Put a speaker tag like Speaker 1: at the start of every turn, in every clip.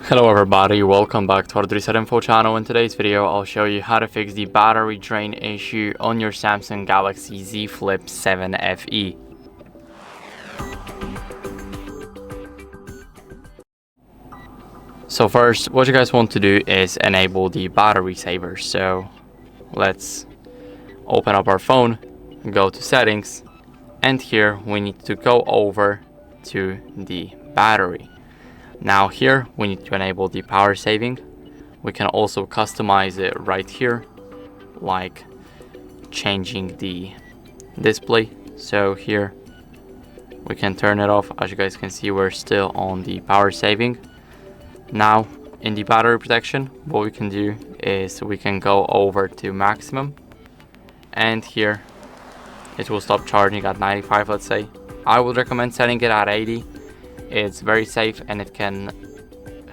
Speaker 1: Hello everybody, welcome back to HardReset.Info channel. In today's video, I'll show you how to fix the battery drain issue on your Samsung Galaxy Z Flip 7 FE. So first, what you guys want to do is enable the battery saver. So let's open up our phone, go to settings, and here we need to go over to the battery. Now here we need to enable the power saving. We can also customize it right here, like changing the display. So here we can turn it off. As you guys can see, we're still on the power saving. Now in the battery protection, what we can do is we can go over to maximum, and here it will stop charging at 95, let's say. I would recommend setting it at 80. It's very safe and it can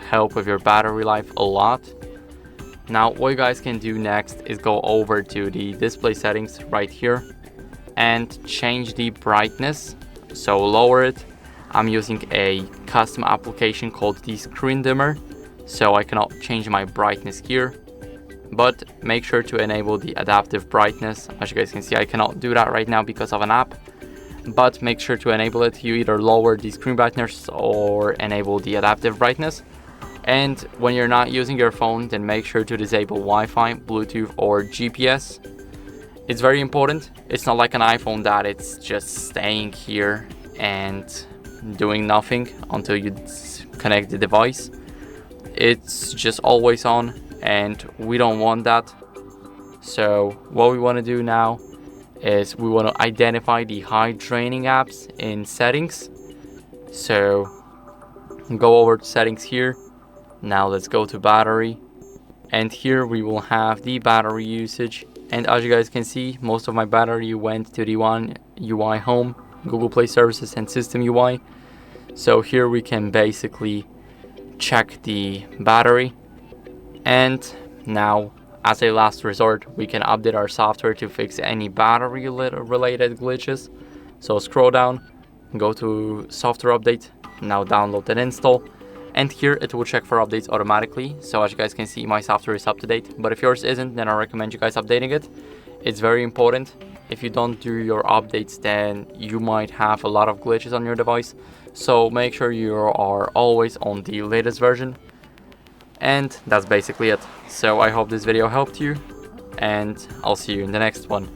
Speaker 1: help with your battery life a lot. Now what you guys can do next is go over to the display settings right here and change the brightness, so lower it. I'm using a custom application called the screen dimmer, so I cannot change my brightness here, but make sure to enable the adaptive brightness. As you guys can see, I cannot do that right now because of an app, but make sure to enable it. You either lower the screen brightness or enable the adaptive brightness. And when you're not using your phone, then make sure to disable Wi-Fi, Bluetooth or GPS. It's very important. It's not like an iPhone that it's just staying here and doing nothing until you connect the device. It's just always on, and we don't want that. So what we want to do now is we want to identify the high draining apps in settings. So go over to settings here. Now let's go to battery, and here we will have the battery usage. And as you guys can see, most of my battery went to the One UI Home, Google Play Services and System UI. So here we can basically check the battery, and now as a last resort, we can update our software to fix any battery related glitches. So scroll down, go to software update, now download and install, and here it will check for updates automatically. So as you guys can see, my software is up to date, but if yours isn't, then I recommend you guys updating it. It's very important. If you don't do your updates, then you might have a lot of glitches on your device. So make sure you are always on the latest version. And that's basically it. So I hope this video helped you, and I'll see you in the next one.